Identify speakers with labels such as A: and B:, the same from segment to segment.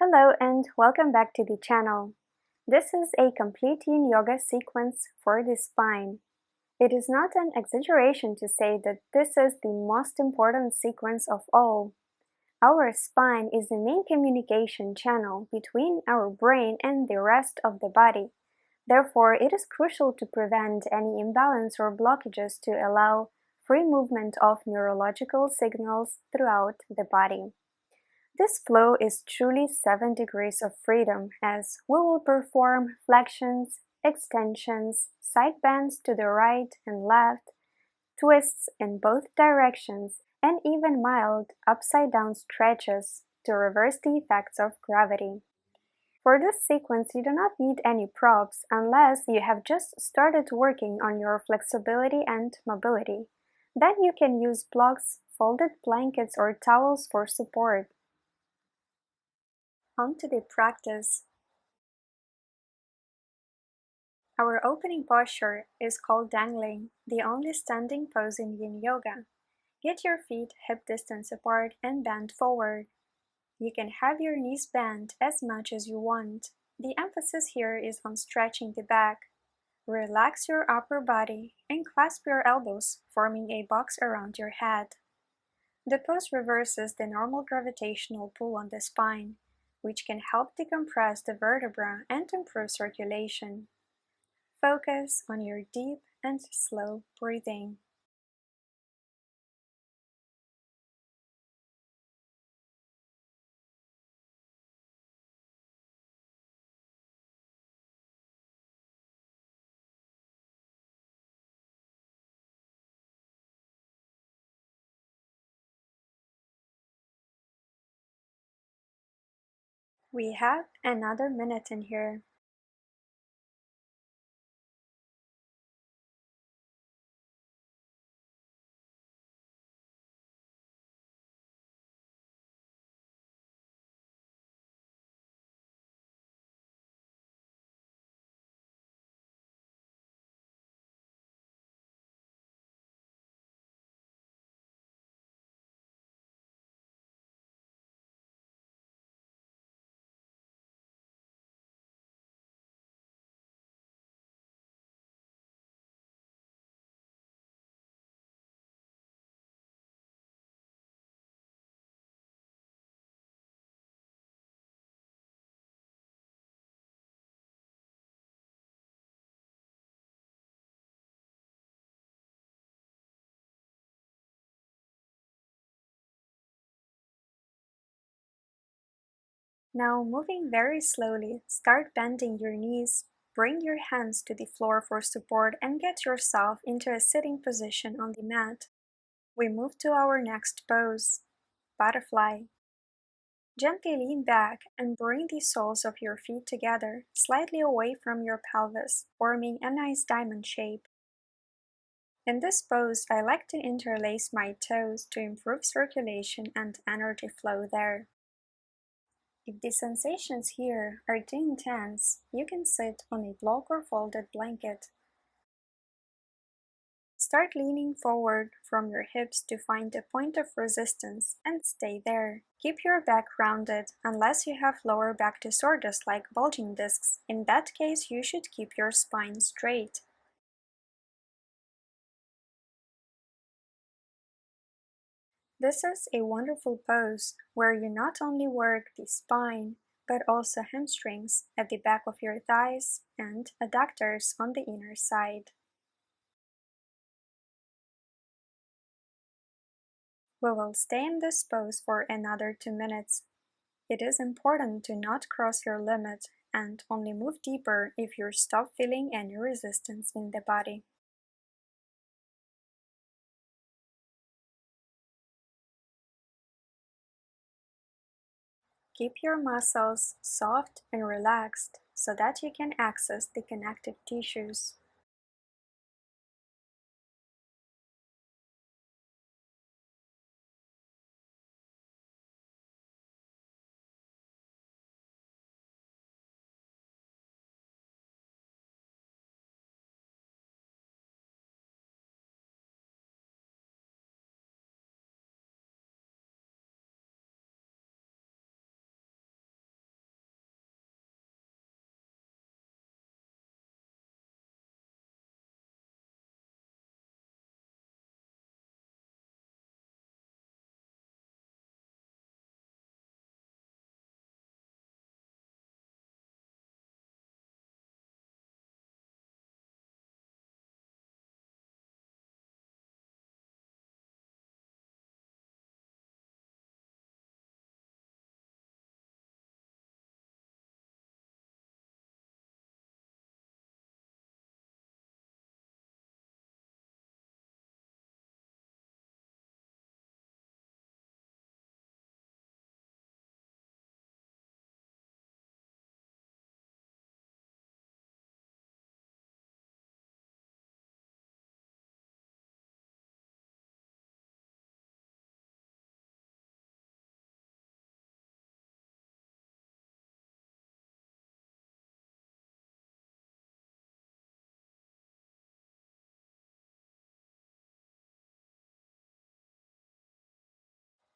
A: Hello and welcome back to the channel. This is a complete Yin Yoga sequence for the spine. It is not an exaggeration to say that this is the most important sequence of all. Our spine is the main communication channel between our brain and the rest of the body. Therefore, it is crucial to prevent any imbalance or blockages to allow free movement of neurological signals throughout the body. This flow is truly 7 degrees of freedom as we will perform flexions, extensions, side bends to the right and left, twists in both directions, and even mild upside-down stretches to reverse the effects of gravity. For this sequence, you do not need any props unless you have just started working on your flexibility and mobility. Then you can use blocks, folded blankets, or towels for support. On to the practice. Our opening posture is called dangling, the only standing pose in Yin Yoga. Get your feet hip distance apart and bend forward. You can have your knees bent as much as you want. The emphasis here is on stretching the back. Relax your upper body and clasp your elbows, forming a box around your head. The pose reverses the normal gravitational pull on the spine, which can help decompress the vertebra and improve circulation. Focus on your deep and slow breathing. We have another minute in here. Now, moving very slowly, start bending your knees, bring your hands to the floor for support, and get yourself into a sitting position on the mat. We move to our next pose, butterfly. Gently lean back and bring the soles of your feet together, slightly away from your pelvis, forming a nice diamond shape. In this pose, I like to interlace my toes to improve circulation and energy flow there. If the sensations here are too intense, you can sit on a block or folded blanket. Start leaning forward from your hips to find a point of resistance and stay there. Keep your back rounded unless you have lower back disorders like bulging discs. In that case, you should keep your spine straight. This is a wonderful pose where you not only work the spine, but also hamstrings at the back of your thighs and adductors on the inner side. We will stay in this pose for another 2 minutes. It is important to not cross your limit and only move deeper if you stop feeling any resistance in the body. Keep your muscles soft and relaxed so that you can access the connective tissues.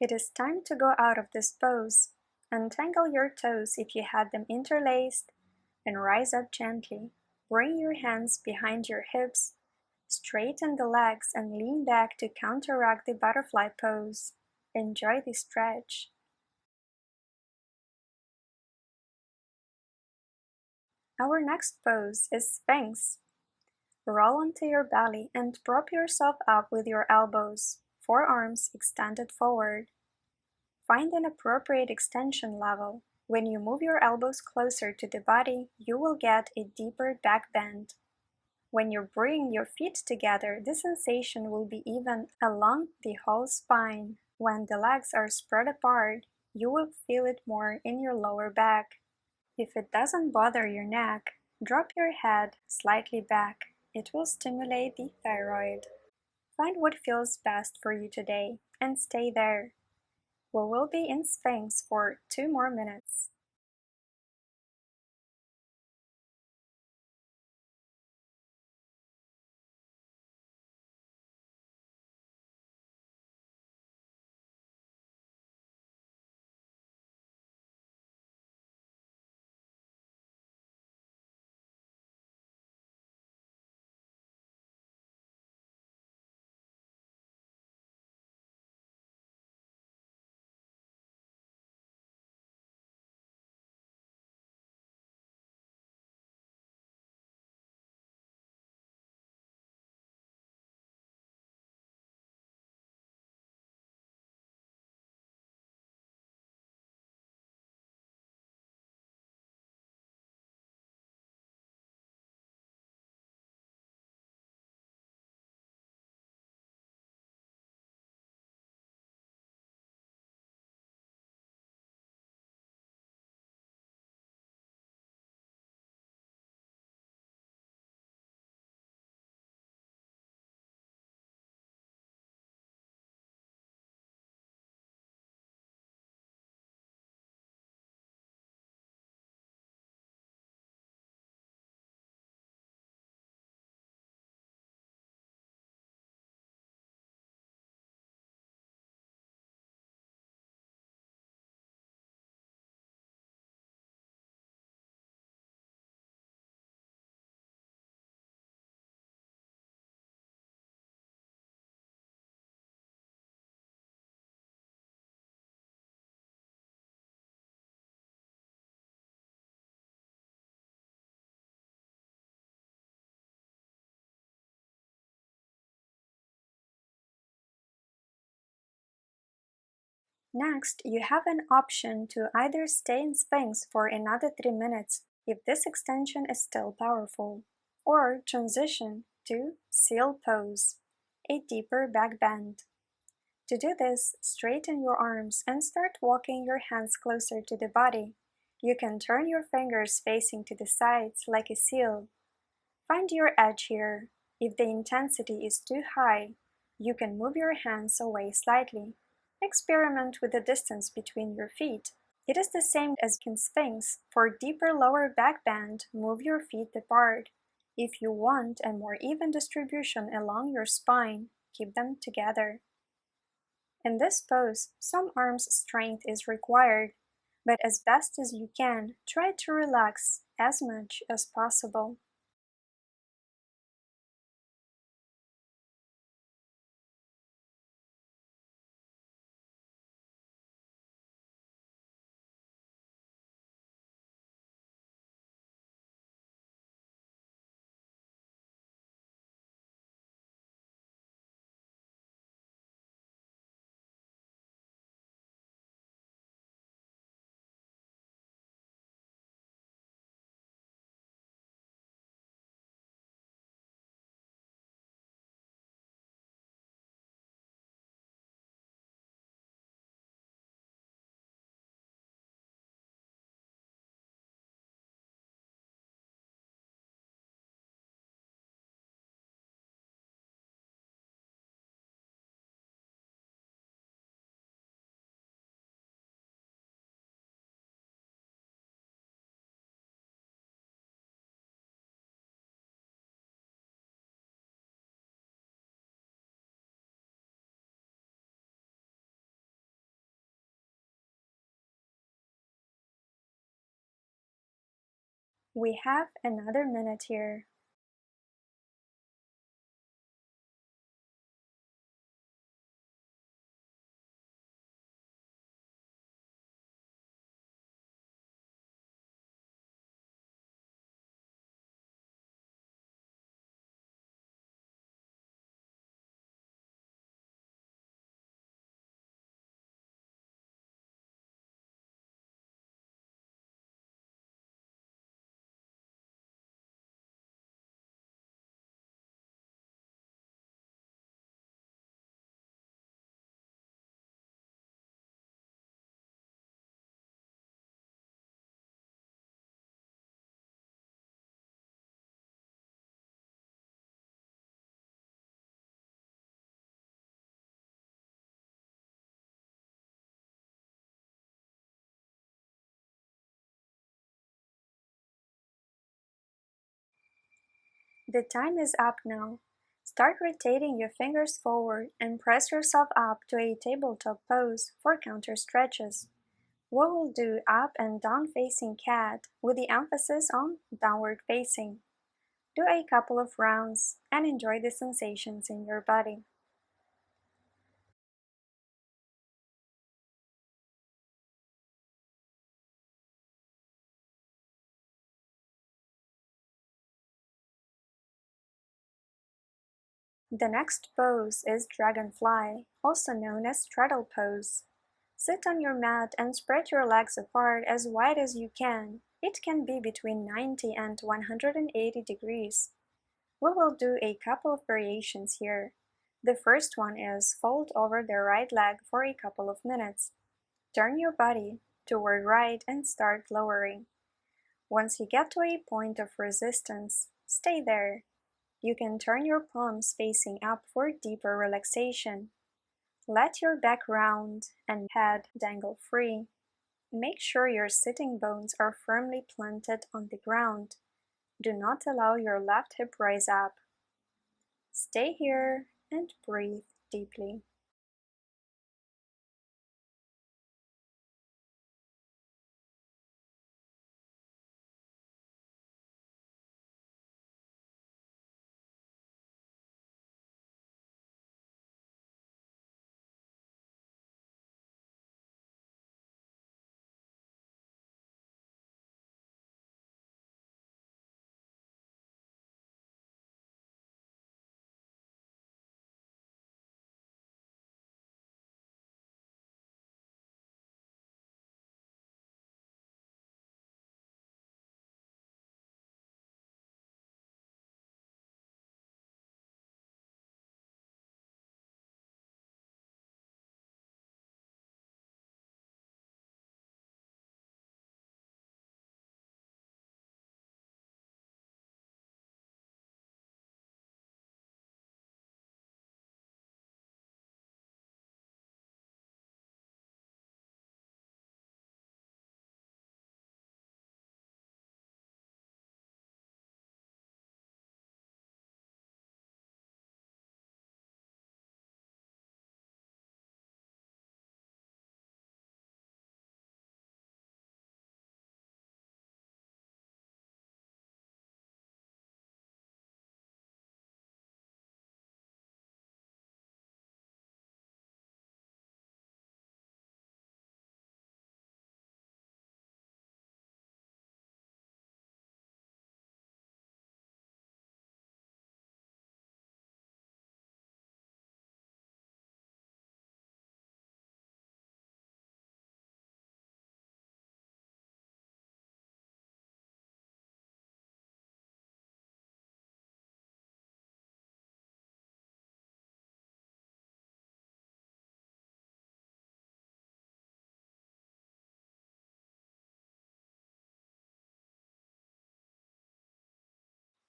A: It is time to go out of this pose. Untangle your toes if you had them interlaced and rise up gently. Bring your hands behind your hips, straighten the legs and lean back to counteract the butterfly pose. Enjoy the stretch. Our next pose is Sphinx. Roll onto your belly and prop yourself up with your elbows, forearms extended forward. Find an appropriate extension level. When you move your elbows closer to the body, you will get a deeper back bend. When you bring your feet together, the sensation will be even along the whole spine. When the legs are spread apart, you will feel it more in your lower back. If it doesn't bother your neck, drop your head slightly back. It will stimulate the thyroid. Find what feels best for you today and stay there. We will be in Sphinx for 2 more minutes. Next, you have an option to either stay in Sphinx for another 3 minutes if this extension is still powerful, or transition to Seal Pose, a deeper back bend. To do this, straighten your arms and start walking your hands closer to the body. You can turn your fingers facing to the sides like a seal. Find your edge here. If the intensity is too high, you can move your hands away slightly. Experiment with the distance between your feet. It is the same as in Sphinx. For deeper lower back bend, move your feet apart. If you want a more even distribution along your spine, keep them together. In this pose, some arm strength is required, but as best as you can, try to relax as much as possible. We have another minute here. The time is up now. Start rotating your fingers forward and press yourself up to a tabletop pose for counter stretches. We will do up and down facing cat with the emphasis on downward facing. Do a couple of rounds and enjoy the sensations in your body. The next pose is dragonfly, also known as straddle pose. Sit on your mat and spread your legs apart as wide as you can. It can be between 90 and 180 degrees. We will do a couple of variations here. The first one is fold over the right leg for a couple of minutes. Turn your body toward right and start lowering. Once you get to a point of resistance, stay there. You can turn your palms facing up for deeper relaxation. Let your back round and head dangle free. Make sure your sitting bones are firmly planted on the ground. Do not allow your left hip rise up. Stay here and breathe deeply.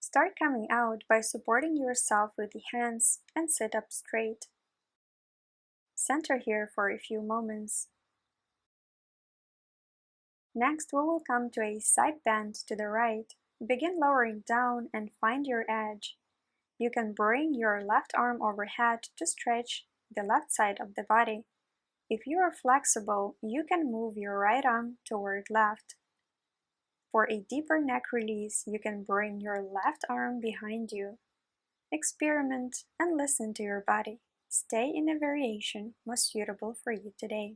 A: Start coming out by supporting yourself with the hands and sit up straight. Center here for a few moments. Next, we will come to a side bend to the right. Begin lowering down and find your edge. You can bring your left arm overhead to stretch the left side of the body. If you are flexible, you can move your right arm toward left. For a deeper neck release, you can bring your left arm behind you. Experiment and listen to your body. Stay in a variation most suitable for you today.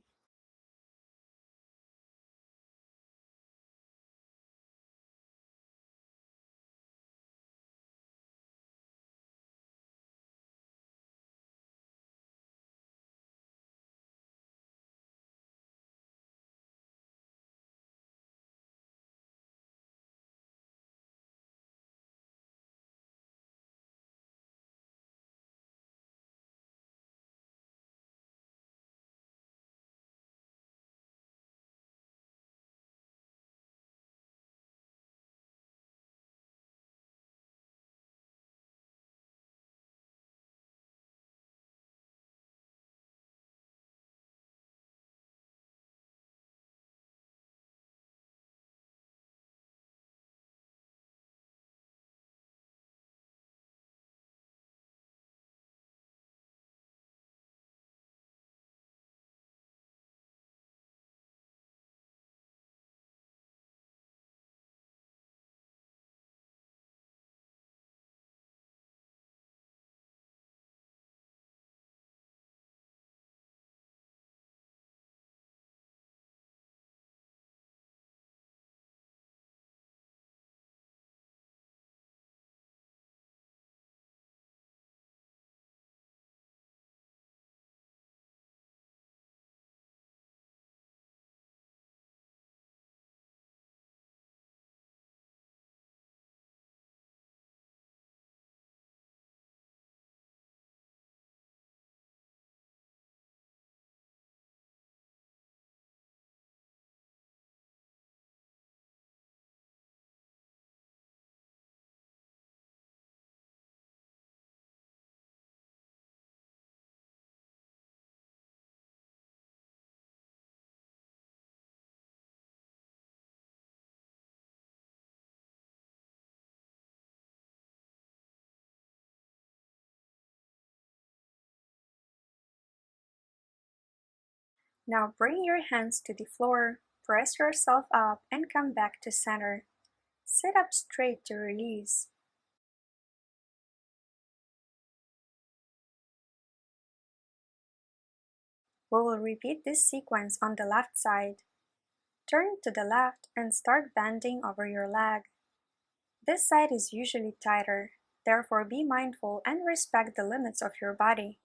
A: Now bring your hands to the floor, press yourself up, and come back to center. Sit up straight to release. We will repeat this sequence on the left side. Turn to the left and start bending over your leg. This side is usually tighter, therefore be mindful and respect the limits of your body.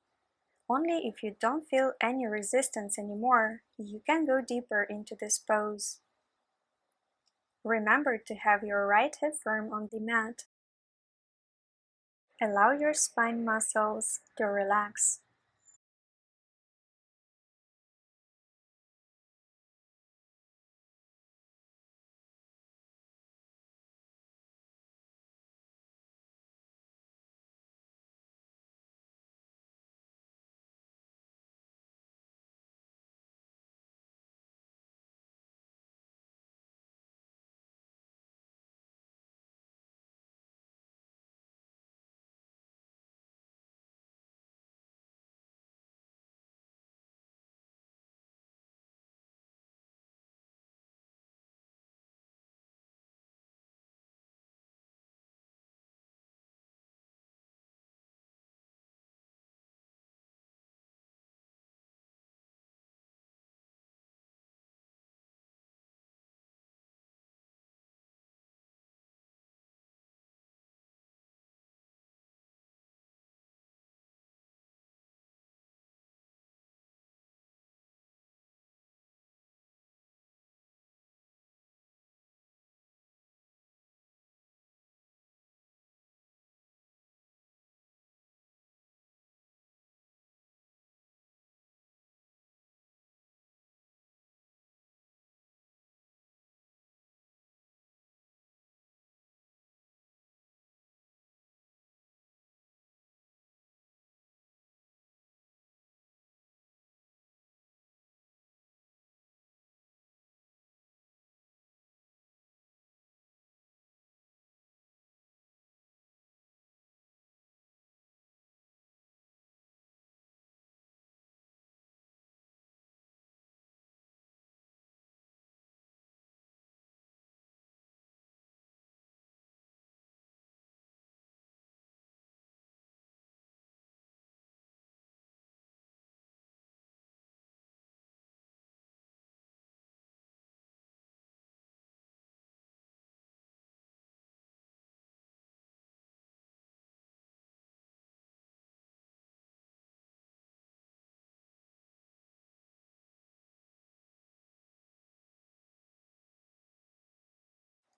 A: Only if you don't feel any resistance anymore, you can go deeper into this pose. Remember to have your right hip firm on the mat. Allow your spine muscles to relax.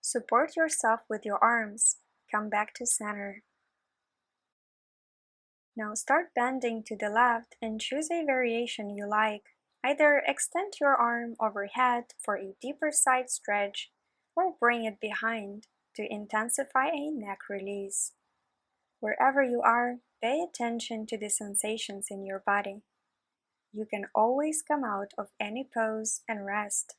A: Support yourself with your arms. Come back to center. Now start bending to the left and choose a variation you like. Either extend your arm overhead for a deeper side stretch or bring it behind to intensify a neck release. Wherever you are, pay attention to the sensations in your body. You can always come out of any pose and rest.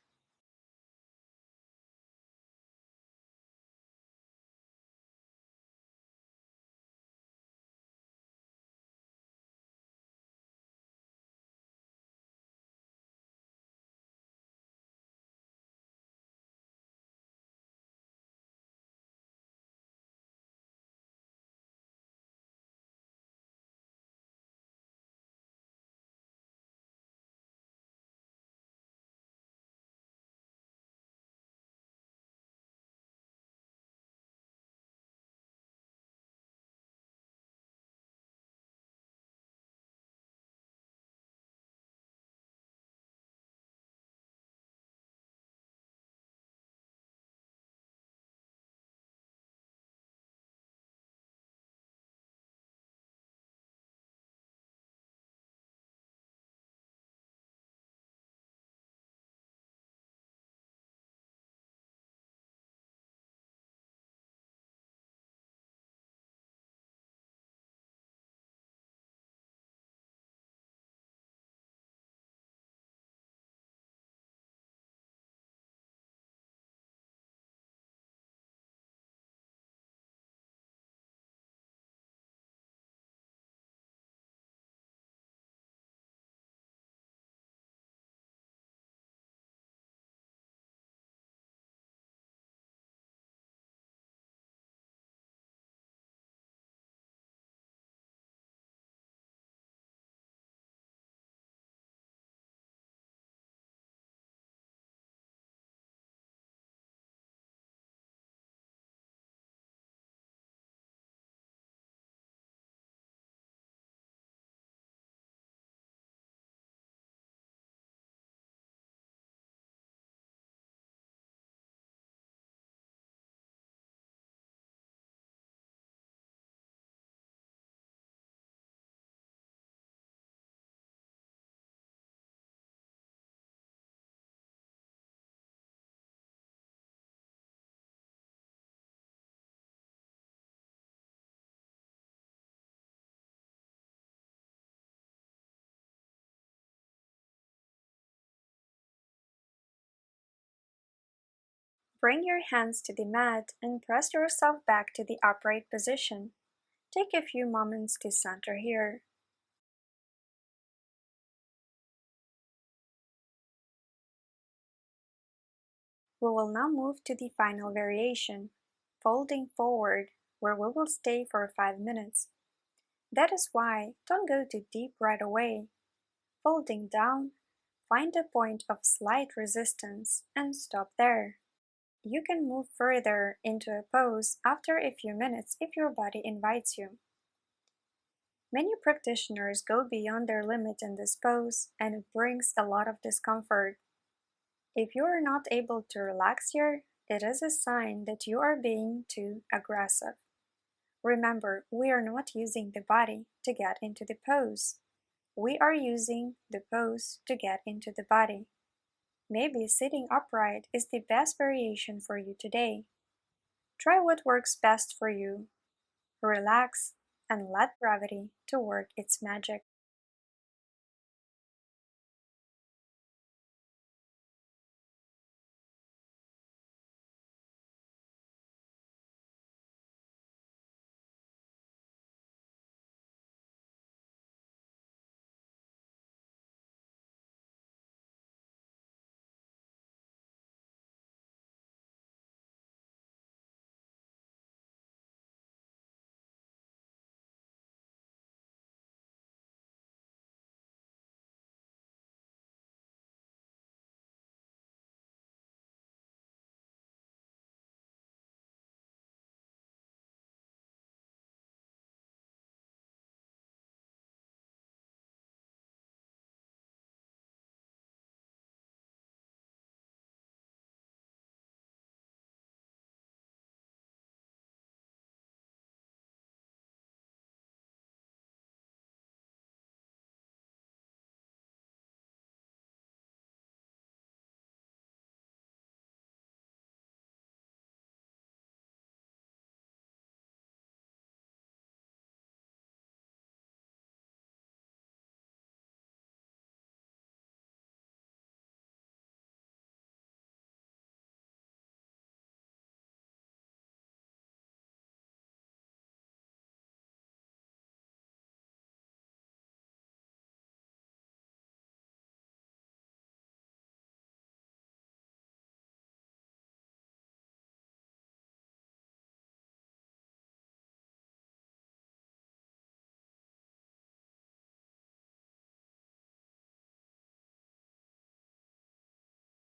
A: Bring your hands to the mat and press yourself back to the upright position. Take a few moments to center here. We will now move to the final variation, folding forward, where we will stay for 5 minutes. That is why don't go too deep right away. Folding down, find a point of slight resistance and stop there. You can move further into a pose after a few minutes if your body invites you. Many practitioners go beyond their limit in this pose and it brings a lot of discomfort. If you are not able to relax here, it is a sign that you are being too aggressive. Remember, we are not using the body to get into the pose. We are using the pose to get into the body. Maybe sitting upright is the best variation for you today. Try what works best for you. Relax and let gravity to work its magic.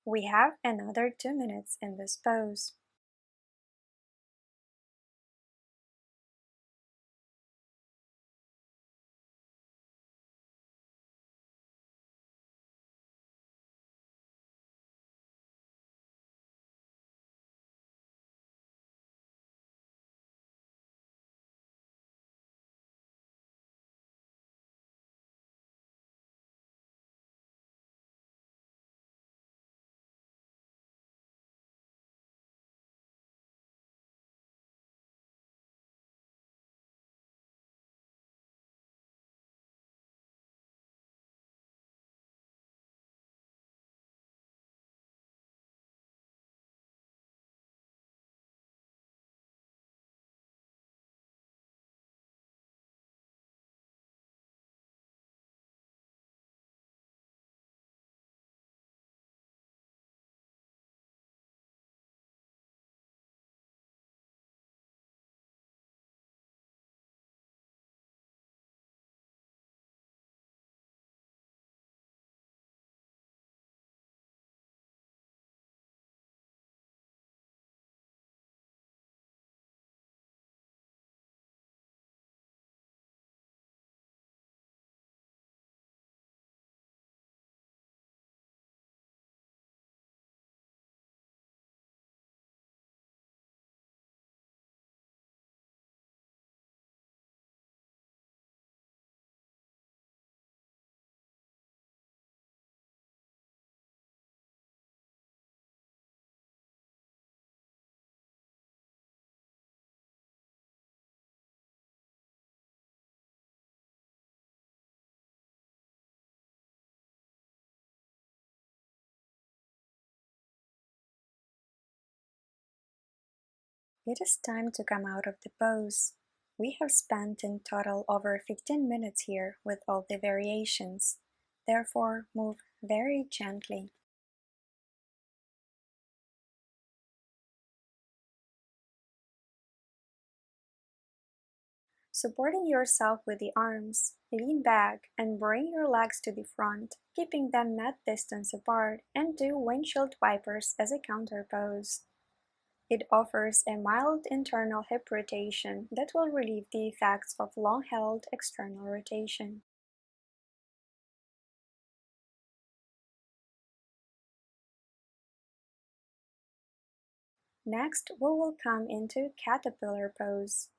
A: We have another 2 minutes in this pose. It is time to come out of the pose. We have spent in total over 15 minutes here with all the variations. Therefore, move very gently. Supporting yourself with the arms, lean back and bring your legs to the front, keeping them mat distance apart, and do windshield wipers as a counter pose. It offers a mild internal hip rotation that will relieve the effects of long-held external rotation. Next, we will come into caterpillar pose.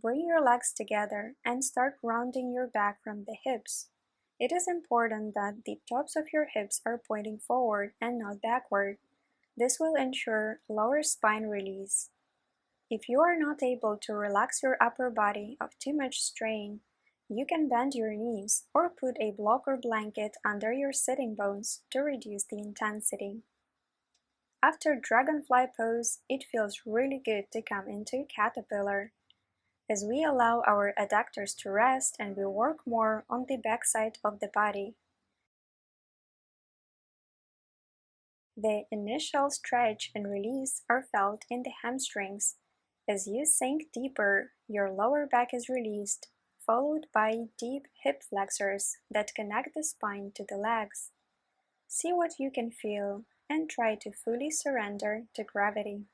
A: Bring your legs together and start rounding your back from the hips. It is important that the tops of your hips are pointing forward and not backward. This will ensure lower spine release. If you are not able to relax your upper body of too much strain, you can bend your knees or put a block or blanket under your sitting bones to reduce the intensity. After dragonfly pose, it feels really good to come into caterpillar, as we allow our adductors to rest and we work more on the backside of the body. The initial stretch and release are felt in the hamstrings. As you sink deeper, your lower back is released, followed by deep hip flexors that connect the spine to the legs. See what you can feel and try to fully surrender to gravity.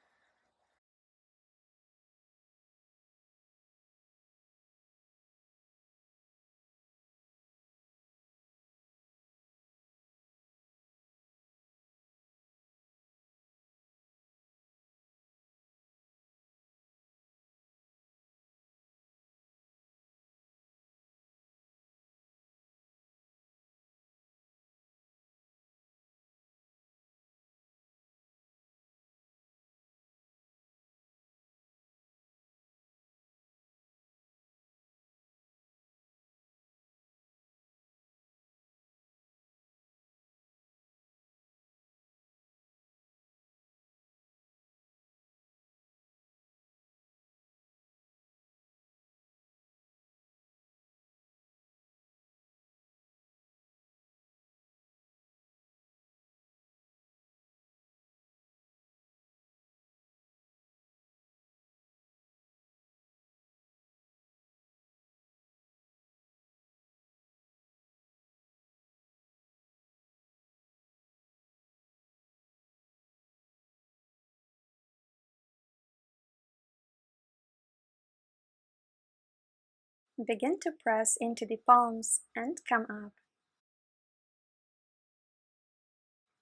A: Begin to press into the palms and come up.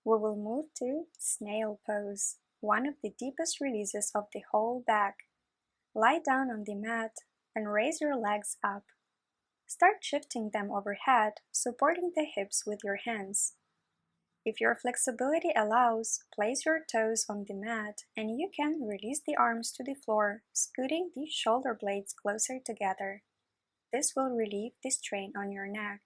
A: We will move to snail pose, one of the deepest releases of the whole back. Lie down on the mat and raise your legs up. Start shifting them overhead, supporting the hips with your hands. If your flexibility allows, place your toes on the mat and you can release the arms to the floor, scooting the shoulder blades closer together. This will relieve the strain on your neck.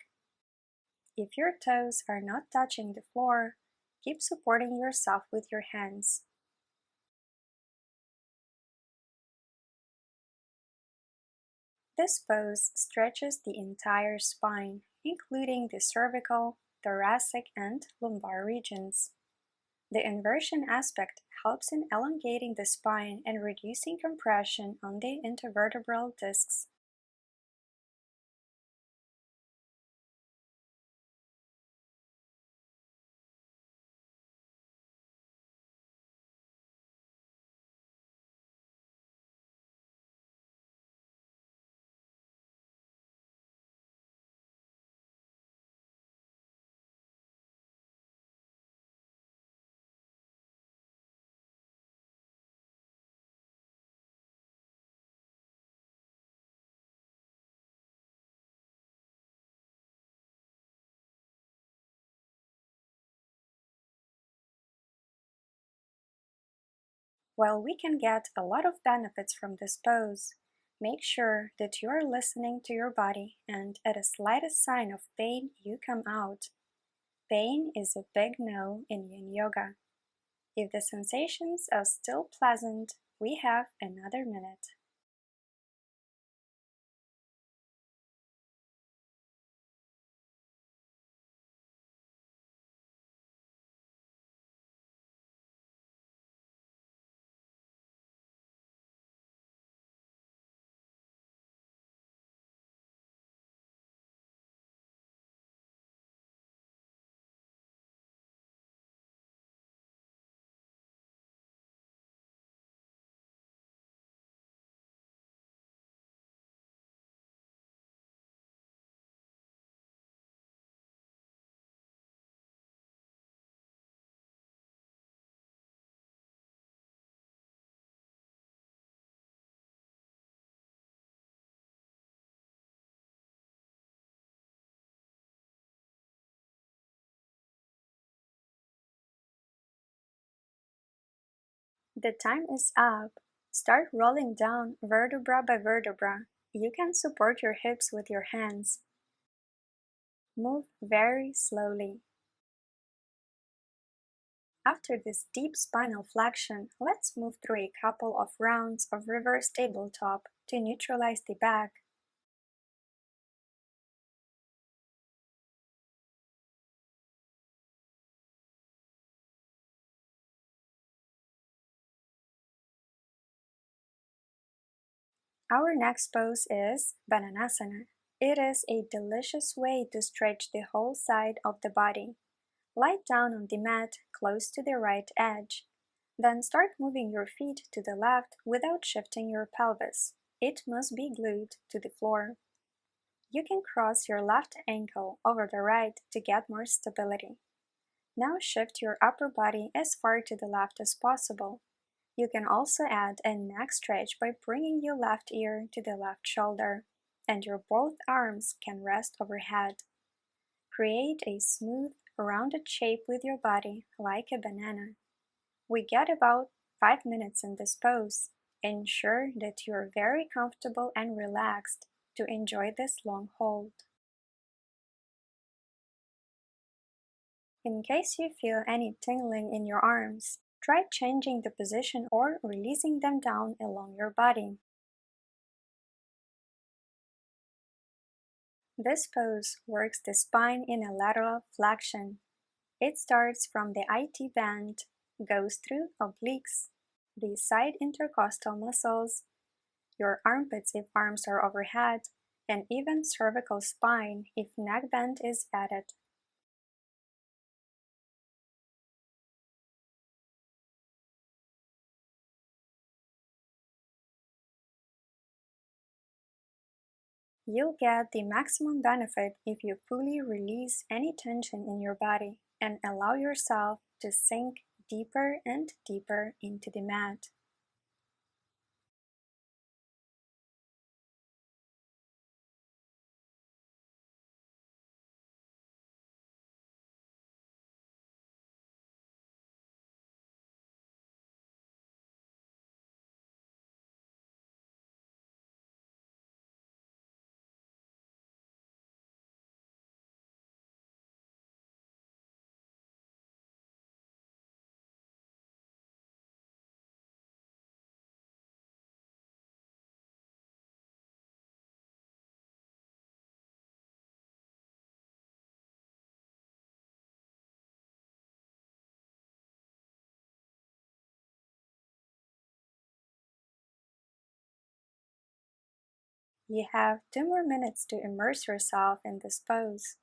A: If your toes are not touching the floor, keep supporting yourself with your hands. This pose stretches the entire spine, including the cervical, thoracic, and lumbar regions. The inversion aspect helps in elongating the spine and reducing compression on the intervertebral discs. While we can get a lot of benefits from this pose, make sure that you are listening to your body and at the slightest sign of pain, you come out. Pain is a big no in Yin Yoga. If the sensations are still pleasant, we have another minute. The time is up. Start rolling down vertebra by vertebra. You can support your hips with your hands. Move very slowly. After this deep spinal flexion, let's move through a couple of rounds of reverse tabletop to neutralize the back. Our next pose is Bananasana. It is a delicious way to stretch the whole side of the body. Lie down on the mat close to the right edge. Then start moving your feet to the left without shifting your pelvis. It must be glued to the floor. You can cross your left ankle over the right to get more stability. Now shift your upper body as far to the left as possible. You can also add a neck stretch by bringing your left ear to the left shoulder, and your both arms can rest overhead. Create a smooth, rounded shape with your body like a banana. We get about 5 minutes in this pose. Ensure that you are very comfortable and relaxed to enjoy this long hold. In case you feel any tingling in your arms, try changing the position or releasing them down along your body. This pose works the spine in a lateral flexion. It starts from the IT band, goes through obliques, the side intercostal muscles, your armpits if arms are overhead, and even cervical spine if neck bend is added. You'll get the maximum benefit if you fully release any tension in your body and allow yourself to sink deeper and deeper into the mat. You have 2 more minutes to immerse yourself in this pose.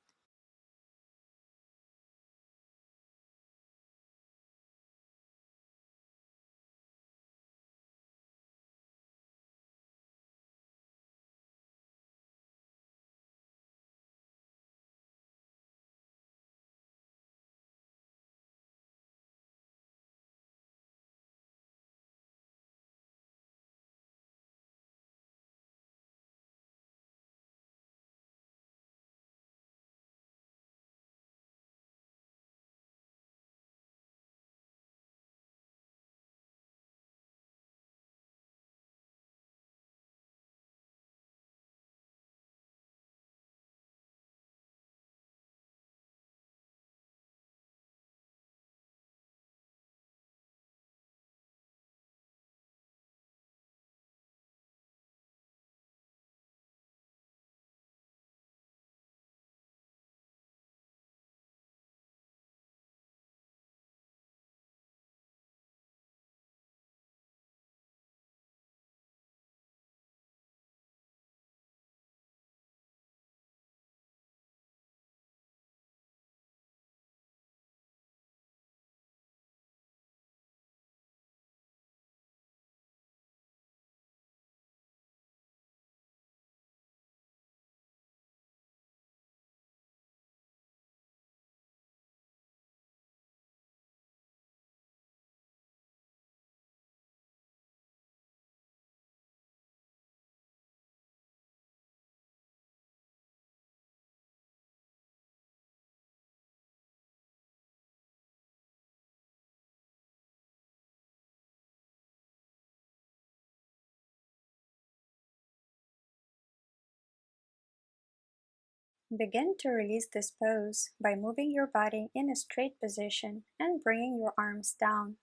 A: Begin to release this pose by moving your body in a straight position and bringing your arms down.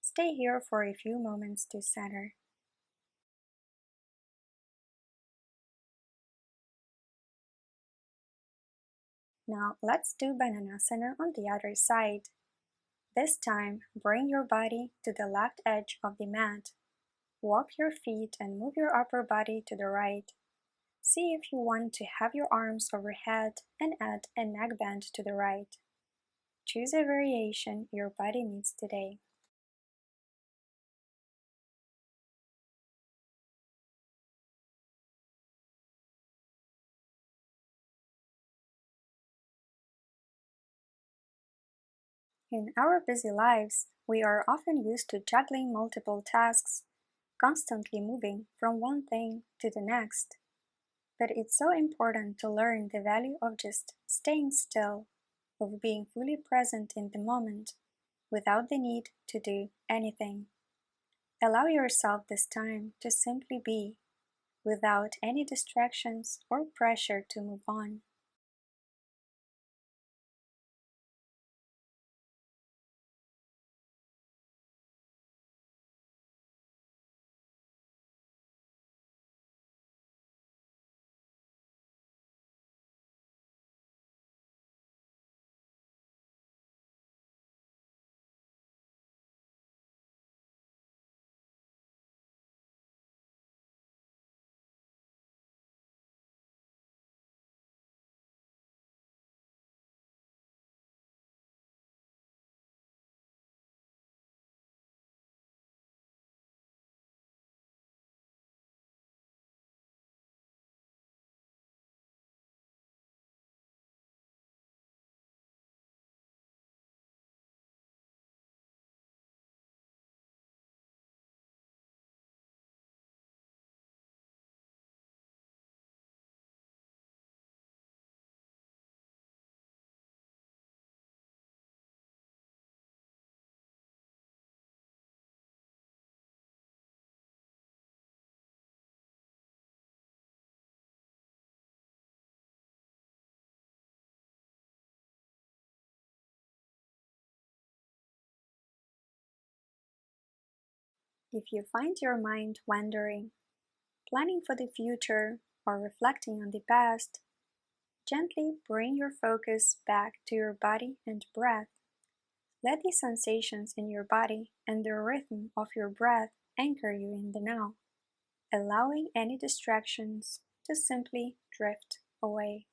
A: Stay here for a few moments to center. Now let's do Bananasana on the other side. This time, bring your body to the left edge of the mat. Walk your feet and move your upper body to the right. See if you want to have your arms overhead and add a neck bend to the right. Choose a variation your body needs today. In our busy lives, we are often used to juggling multiple tasks, constantly moving from one thing to the next. But it's so important to learn the value of just staying still, of being fully present in the moment, without the need to do anything. Allow yourself this time to simply be, without any distractions or pressure to move on. If you find your mind wandering, planning for the future, or reflecting on the past, gently bring your focus back to your body and breath. Let the sensations in your body and the rhythm of your breath anchor you in the now, allowing any distractions to simply drift away.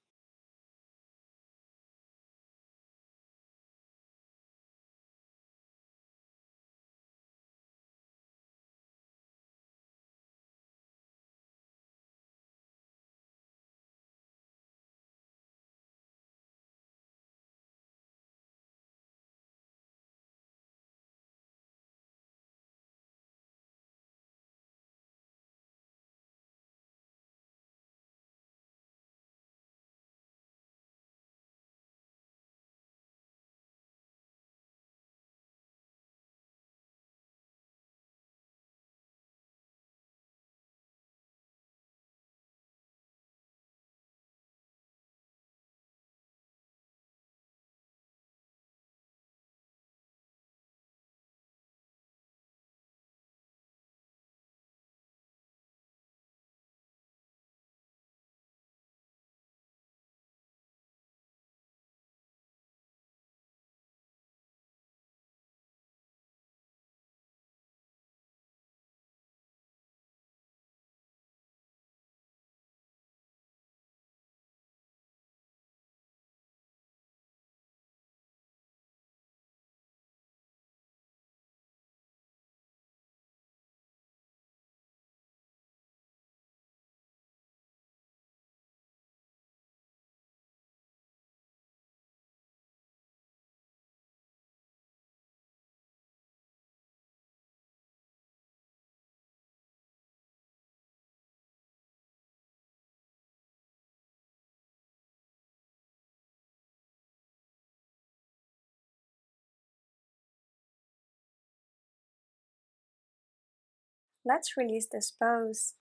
A: Let's release this pose.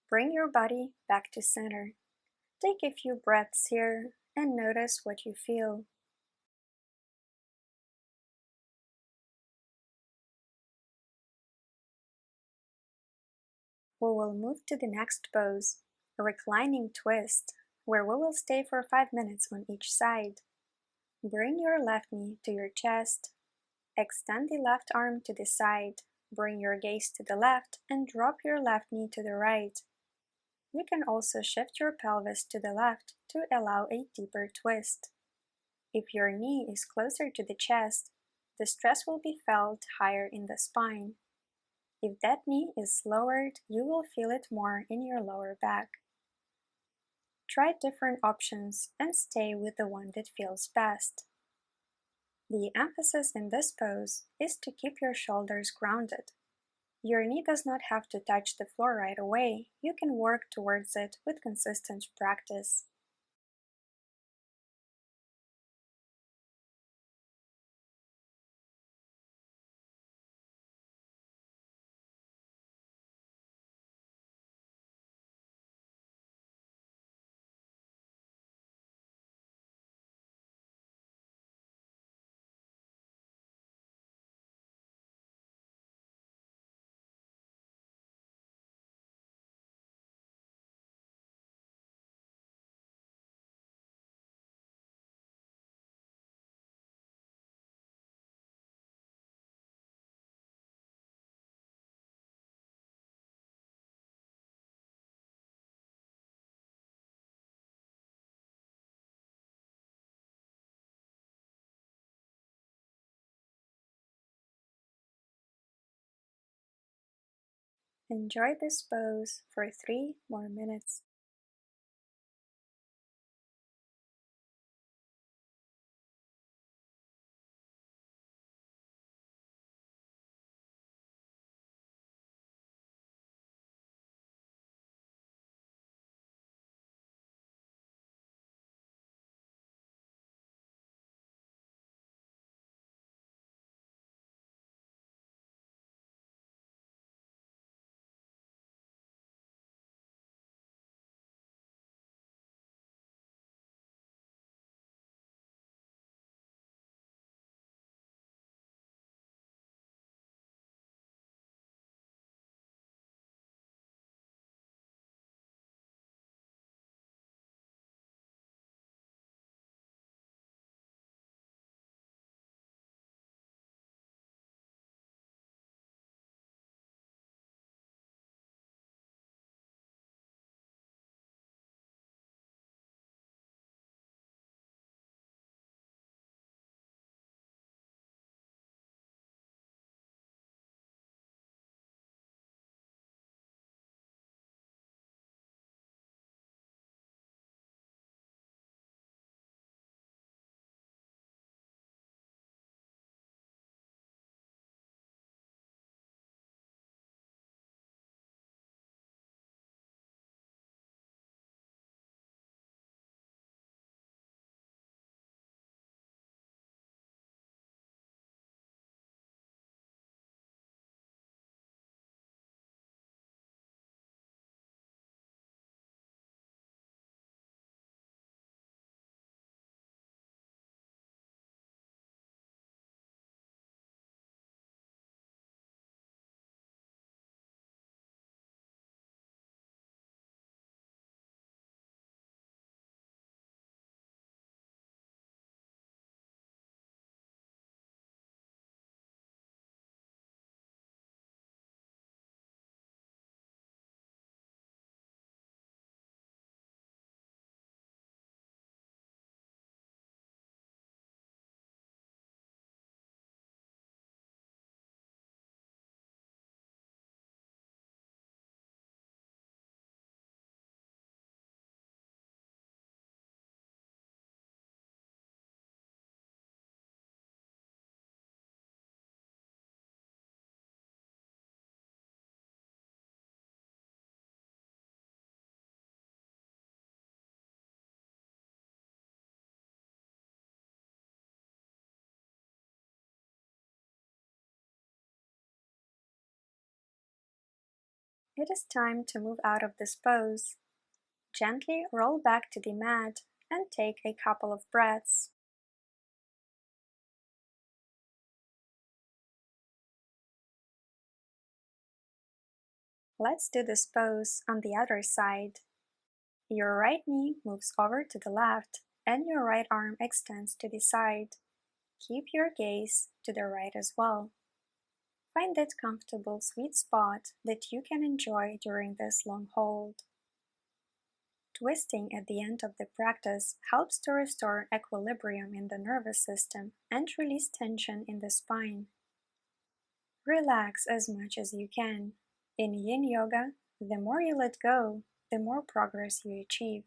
A: Bring your body back to center. Take a few breaths here and notice what you feel. We will move to the next pose, a reclining twist, where we will stay for 5 minutes on each side. Bring your left knee to your chest. Extend the left arm to the side. Bring your gaze to the left and drop your left knee to the right. You can also shift your pelvis to the left to allow a deeper twist. If your knee is closer to the chest, the stress will be felt higher in the spine. If that knee is lowered, you will feel it more in your lower back. Try different options and stay with the one that feels best. The emphasis in this pose is to keep your shoulders grounded. Your knee does not have to touch the floor right away. You can work towards it with consistent practice. Enjoy this pose for 3 more minutes. It is time to move out of this pose. Gently roll back to the mat and take a couple of breaths. Let's do this pose on the other side. Your right knee moves over to the left and your right arm extends to the side. Keep your gaze to the right as well. Find that comfortable sweet spot that you can enjoy during this long hold. Twisting at the end of the practice helps to restore equilibrium in the nervous system and release tension in the spine. Relax as much as you can. In Yin Yoga, the more you let go, the more progress you achieve.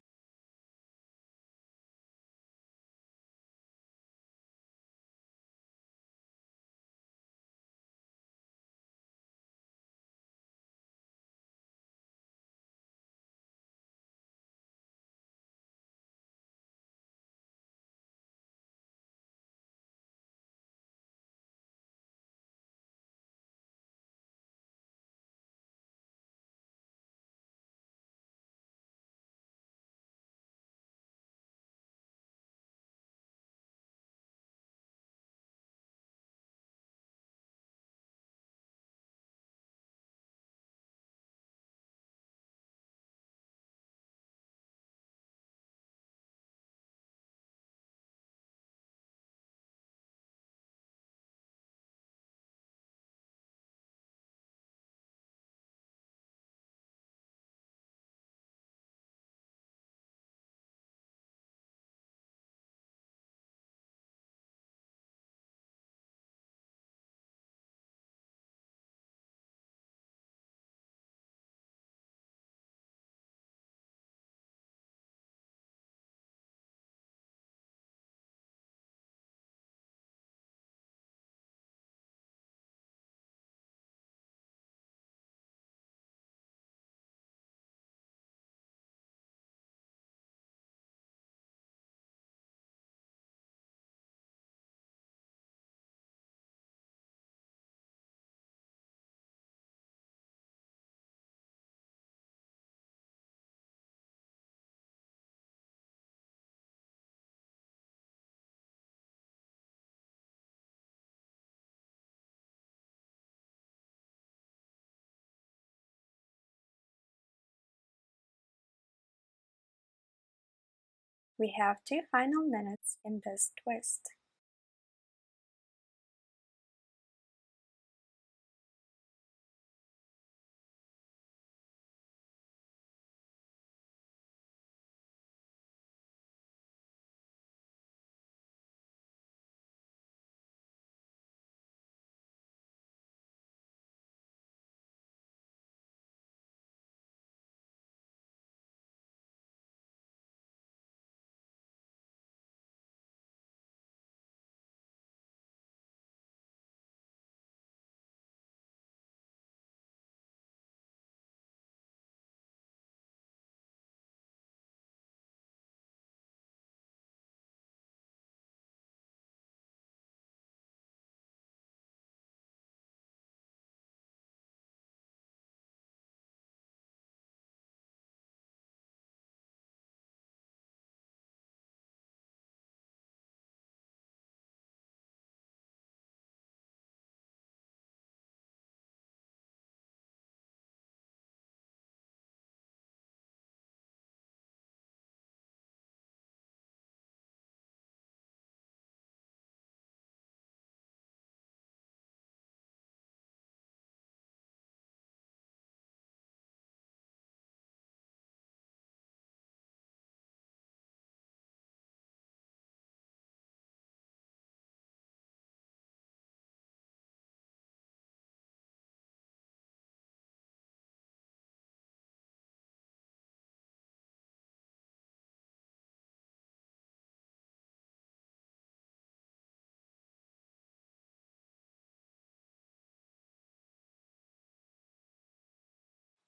A: We have 2 final minutes in this twist.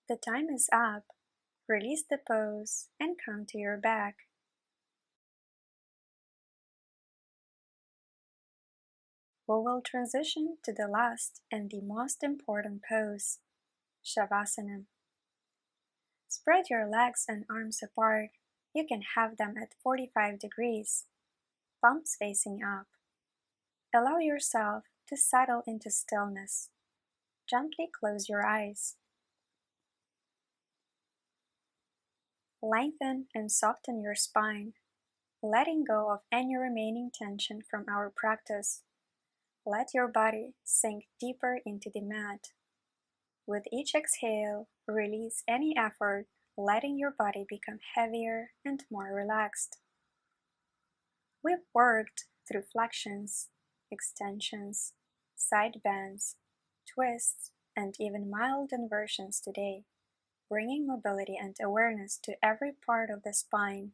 A: The time is up. Release the pose and come to your back. We will transition to the last and the most important pose, Shavasana. Spread your legs and arms apart. You can have them at 45 degrees, palms facing up. Allow yourself to settle into stillness. Gently close your eyes. Lengthen and soften your spine, letting go of any remaining tension from our practice. Let your body sink deeper into the mat. With each exhale, release any effort, letting your body become heavier and more relaxed. We've worked through flexions, extensions, side bends, twists, and even mild inversions today, bringing mobility and awareness to every part of the spine.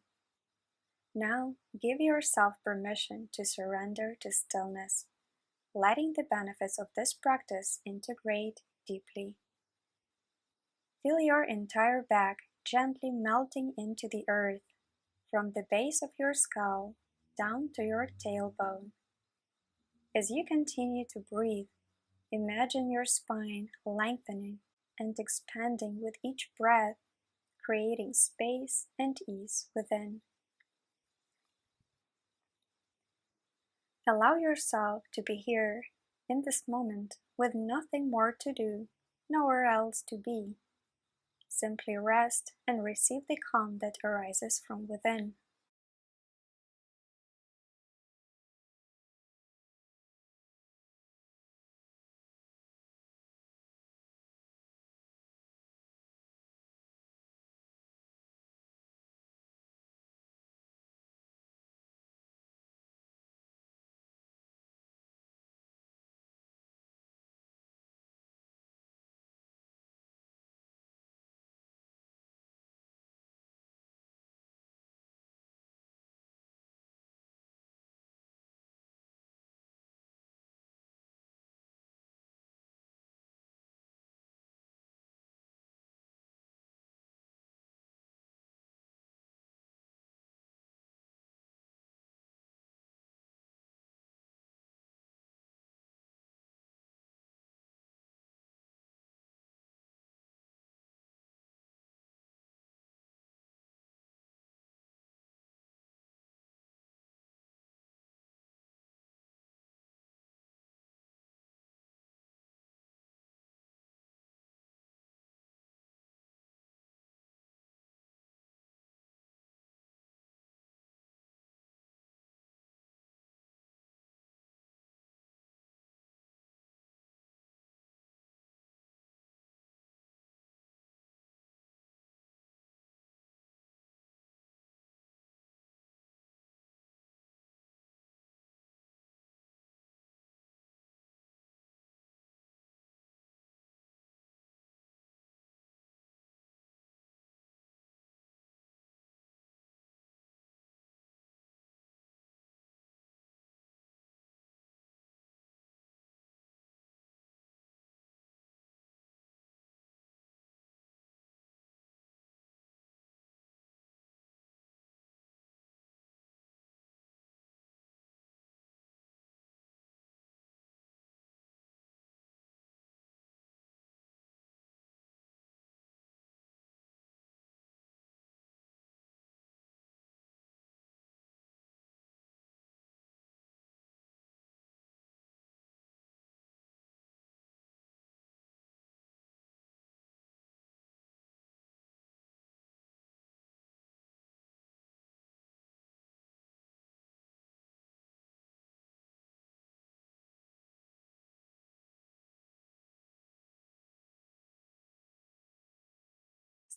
A: Now, give yourself permission to surrender to stillness, letting the benefits of this practice integrate deeply. Feel your entire back gently melting into the earth, from the base of your skull down to your tailbone. As you continue to breathe, imagine your spine lengthening and expanding with each breath, creating space and ease within. Allow yourself to be here in this moment with nothing more to do, nowhere else to be. Simply rest and receive the calm that arises from within.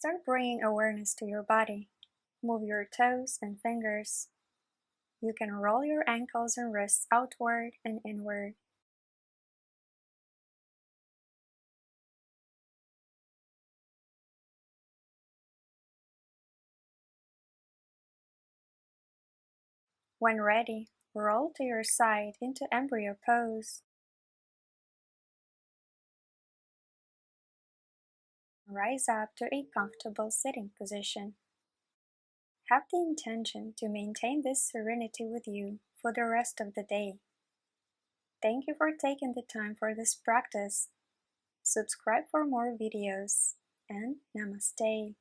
A: Start bringing awareness to your body. Move your toes and fingers. You can roll your ankles and wrists outward and inward. When ready, roll to your side into embryo pose. Rise up to a comfortable sitting position. Have the intention to maintain this serenity with you for the rest of the day. Thank you for taking the time for this practice. Subscribe for more videos, and namaste.